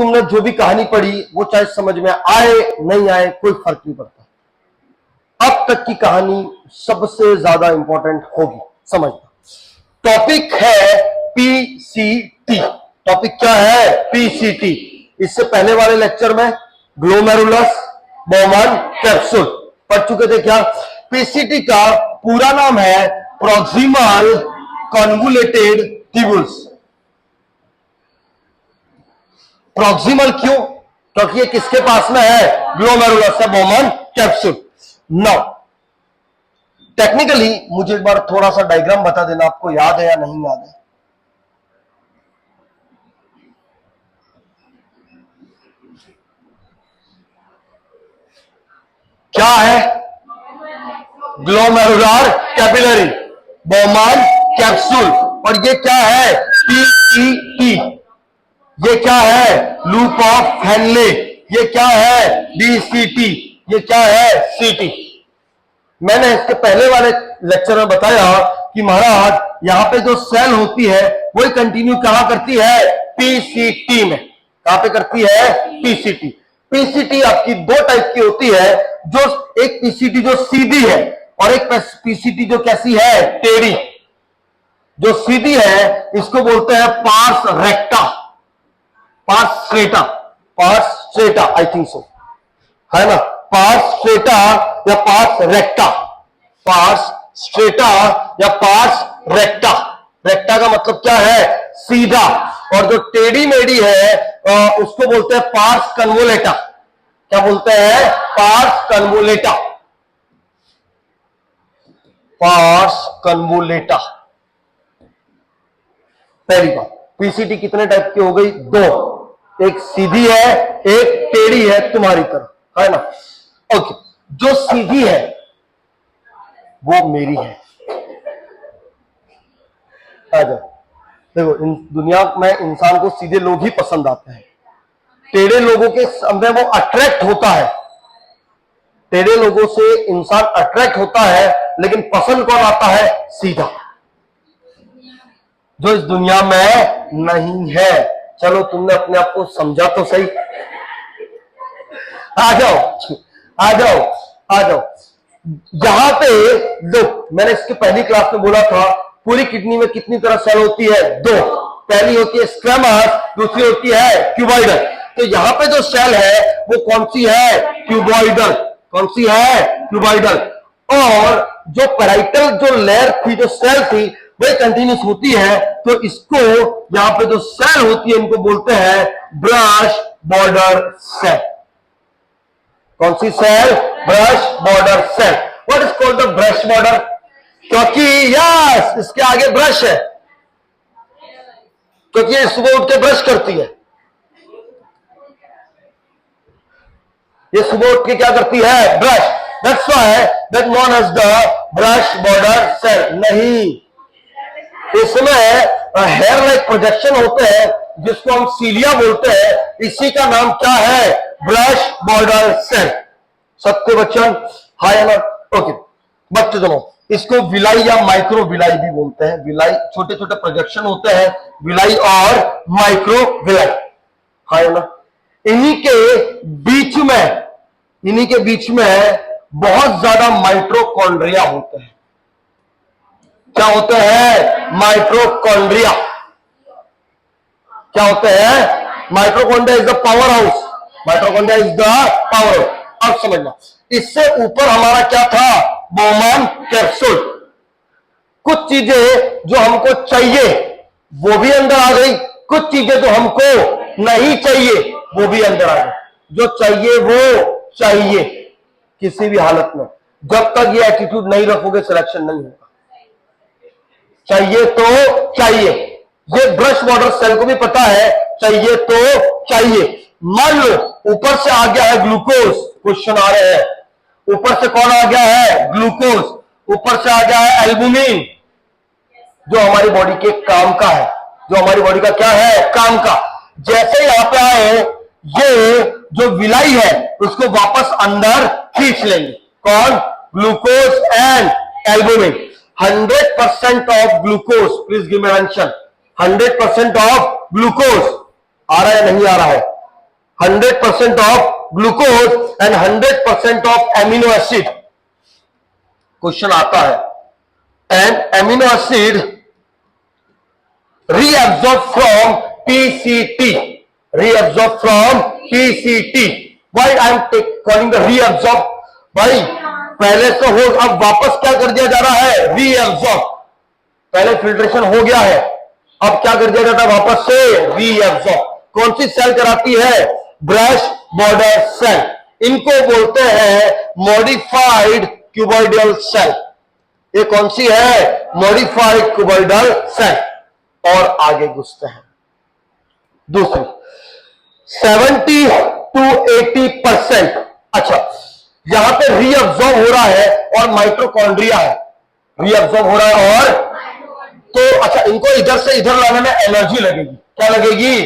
तुमने जो भी कहानी पढ़ी वो चाहे समझ में आए नहीं आए कोई फर्क नहीं पड़ता। अब तक की कहानी सबसे ज्यादा इंपॉर्टेंट होगी, समझना। टॉपिक है पीसीटी। टॉपिक क्या है? पीसीटी। इससे पहले वाले लेक्चर में ग्लोमेरुलस, बोमन कैप्सूल पढ़ चुके थे। क्या पीसीटी का पूरा नाम है? Proximal convoluted tubules. प्रॉक्सिमल क्यों? क्योंकि ये किसके पास में है? ग्लोमेरुलस है, बोमन कैप्सूल। नाउ टेक्निकली मुझे एक बार थोड़ा सा डायग्राम बता देना, आपको याद है या नहीं याद है? क्या है? Glomerular capillary, Bowman capsule. और ये क्या है? पीईटी। ये क्या है? Loop of Henle. ये क्या है? डीसीटी। ये क्या है? सीटी। मैंने इसके पहले वाले लेक्चर में बताया कि महाराज यहां पे जो सेल होती है वही कंटिन्यू कहां करती है? पीसीटी में। कहां पे करती है? पीसीटी। पीसीटी आपकी दो टाइप की होती है, जो एक पीसीटी जो सीधी है और एक पीसीटी जो कैसी है? टेढ़ी। जो सीधी है इसको बोलते हैं pars recta, pars straight, pars straight, I think so, है ना? पार्स स्ट्रेटा या पार्स रेक्टा, पार्स स्ट्रेटा या पार्स रेक्टा। रेक्टा का मतलब क्या है? सीधा। और जो टेढ़ी मेढ़ी है उसको बोलते हैं पार्स कन्वोलेटा। क्या बोलते हैं? Pars convoluta, pars convoluta. पहली बात, पीसीटी कितने टाइप की हो गई? दो। एक सीधी है, एक टेढ़ी है तुम्हारी तरह, है ना? ओके, जो सीधी है वो मेरी है। आ जाओ। देखो, दुनिया में इंसान को सीधे लोग ही पसंद आते हैं। टेढ़े लोगों के सामने वो अट्रैक्ट होता है। टेढ़े लोगों से इंसान अट्रैक्ट होता है, लेकिन पसंद कौन आता है? सीधा, जो इस दुनिया में नहीं है। चलो, तुमने अपने आप को समझा तो सही। आ जाओ, आ जाओ, आ जाओ। यहां पे दो, मैंने इसके पहली क्लास में बोला था पूरी किडनी में कितनी तरह सेल होती है? दो। पहली होती है स्क्वेमस, दूसरी होती है क्यूबॉइडल। तो यहां पे जो सेल है वो कौन सी है? क्यूबॉइडल। कौन सी है? क्यूबॉइडल। और जो पैराइटल जो लेयर थी, जो सेल थी, वही कंटिन्यूस होती है। तो इसको यहां पे जो सेल होती है इनको बोलते हैं ब्रश बॉर्डर सेल। कौन सी सेल? Brush border cell. What is called the brush border? क्योंकि यस, इसके आगे ब्रश है, क्योंकि ये सुबह उठ के ब्रश करती है। ये सुबह उठ के क्या करती है? Brush. That's why that known as the brush border cell. नहीं, इसमें हेयर लाइक प्रोजेक्शन होते हैं जिसको हम सीलिया बोलते हैं। इसी का नाम क्या है? Brush border cell. Satya Bachchan, हाय ना? ओके बच्चों, सुनो, इसको विलाई या माइक्रो विलाई भी बोलते हैं। विलाई छोटे छोटे प्रोजेक्शन होते हैं, विलाई और माइक्रो विलाई, हाय ना? इन्हीं के बीच में बहुत ज्यादा माइट्रोकॉन्ड्रिया होते हैं। क्या होते हैं? माइट्रोकॉन्ड्रिया। क्या होते हैं? Mitochondria is the power house. Mitochondria is the power house. अब समझना, इससे ऊपर हमारा क्या था? Bowman capsule. कुछ चीजें जो हमको चाहिए वो भी अंदर आ गई, कुछ चीजें जो हमको नहीं चाहिए वो भी अंदर आ गई। जो चाहिए वो चाहिए किसी भी हालत में। जब तक ये एटीट्यूड नहीं रखोगे सिलेक्शन नहीं होगा। चाहिए तो चाहिए। ये ब्रश बॉर्डर सेल को भी पता है, चाहिए तो चाहिए। मान लो ऊपर से आ गया है ग्लूकोज, क्वेश्चन आ रहे हैं। ऊपर से कौन आ गया है? ग्लूकोज। ऊपर से आ गया है एल्बुमिन, जो हमारी बॉडी के काम का है, जो हमारी बॉडी का क्या है? काम का। जैसे यहां पे आए, ये जो विलाई है उसको वापस अंदर खींच लेंगे। कौन? Glucose and albumin. 100% of glucose, please give me answer. 100% of glucose आ रहा है नहीं आ रहा है? 100% of glucose and 100% of amino acid. Question आता है and amino acid reabsorb from PCT, reabsorb from PCT. Why I am calling the reabsorb? भाई पहले से हो, अब वापस क्या कर दिया जा रहा है? reabsorb। पहले फिल्ट्रेशन हो गया है, अब क्या कर दिया जाता है? वापस से reabsorb। कौन सी सेल कराती है? Brush border cell. इनको बोलते हैं मॉडिफाइड क्यूबॉइडल सेल। ये कौन सी है? Modified cuboidal cell. और आगे घुसते हैं दूसरी 70 to 80%। अच्छा, यहां पे रीअब्सॉर्ब हो रहा है और माइटोकॉन्ड्रिया है, रीअब्सॉर्ब हो रहा है और तो अच्छा, इनको इधर से इधर लाने में एनर्जी लगेगी। क्या लगेगी?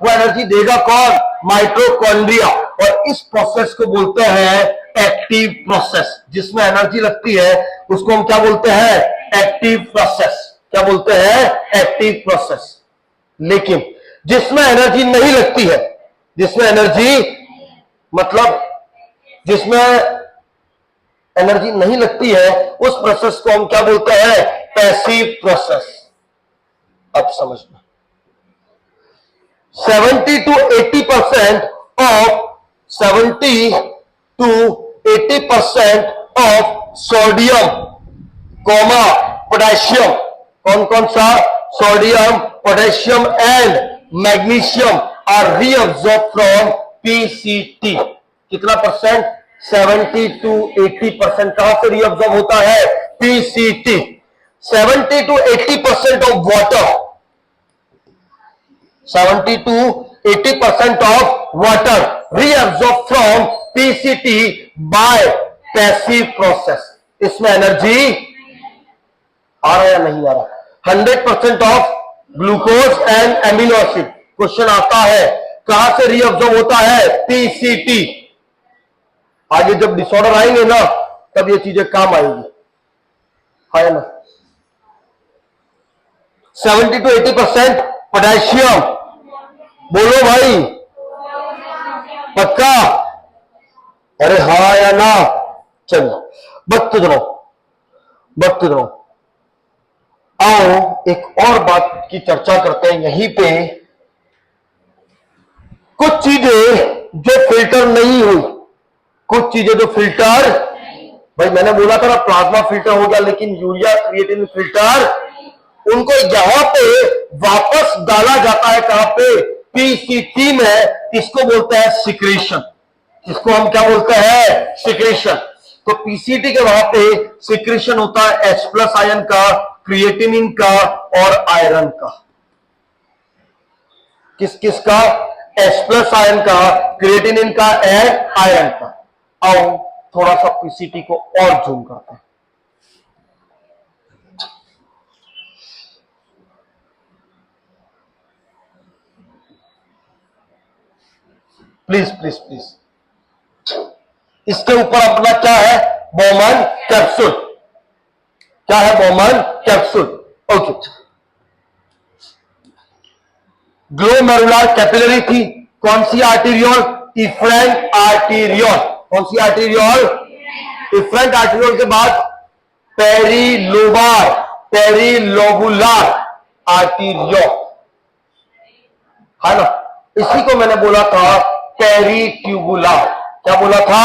वो एनर्जी देगा कौन? माइटोकॉन्ड्रिया। और इस प्रोसेस को बोलते हैं एक्टिव प्रोसेस। जिसमें एनर्जी लगती है उसको हम क्या बोलते हैं? Active process. क्या बोलते हैं? Active process. लेकिन जिसमें एनर्जी नहीं लगती है, जिसमें एनर्जी मतलब जिसमें एनर्जी नहीं लगती है, उस प्रोसेस को हम क्या बोलते हैं? Passive process. अब समझना, 70 to 80% of 70 to 80% of sodium comma potassium. कौन कौन सा? Sodium, potassium and magnesium are reabsorb from PCT. कितना परसेंट? 70 to 80%। कहां से रीअब्सॉर्ब होता है? PCT. 70 to 80% of water, 70 to 80% of water reabsorb from PCT by passive process. इसमें energy आ रहा या नहीं आ रहा? 100% of glucose and amino acid. Question आता है कहां से रीअब्सॉर्ब होता है? पीसीटी। आगे जब डिसऑर्डर आएंगे ना, तब ये चीजें काम आएंगी, है ना? 70 to 80% पोटेशियम। बोलो भाई, पक्का? अरे हाँ या ना? चलो बत्ते रहो, बत्ते रहो। आओ एक और बात की चर्चा करते हैं यहीं पे। कुछ चीजें जो फिल्टर नहीं हुई, कुछ चीजें जो फिल्टर, भाई मैंने बोला था ना प्लाज्मा फिल्टर हो गया, लेकिन यूरिया क्रिएटिन फिल्टर, उनको यहां पे वापस डाला जाता है। कहां पे? पीसीटी में। इसको बोलते हैं सिक्रेशन। इसको हम क्या बोलते हैं? सिक्रेशन। तो पीसीटी के वहां पे सिक्रेशन होता है H+ आयन का, क्रिएटिनिन का और आयरन का। किस किस का? H+ आयन का, क्रिएटिनिन का एंड आयरन का। आओ थोड़ा सा पीसीटी को और जूम करते हैं। Please please please. इसके ऊपर अपना क्या है? Bowman capsule. क्या है? Bowman capsule. Okay. Glomerular capillary थी। कौन सी आर्टेरियोल? Efferent arteriole. कौन सी आर्टेरियोल? इफरेंट आर्टेरियोल के बाद पेरिलोबार, पेरिलोबुलर आर्टेरियोल, है ना? इसी को मैंने बोला था पेरिट्यूबुलर। क्या बोला था?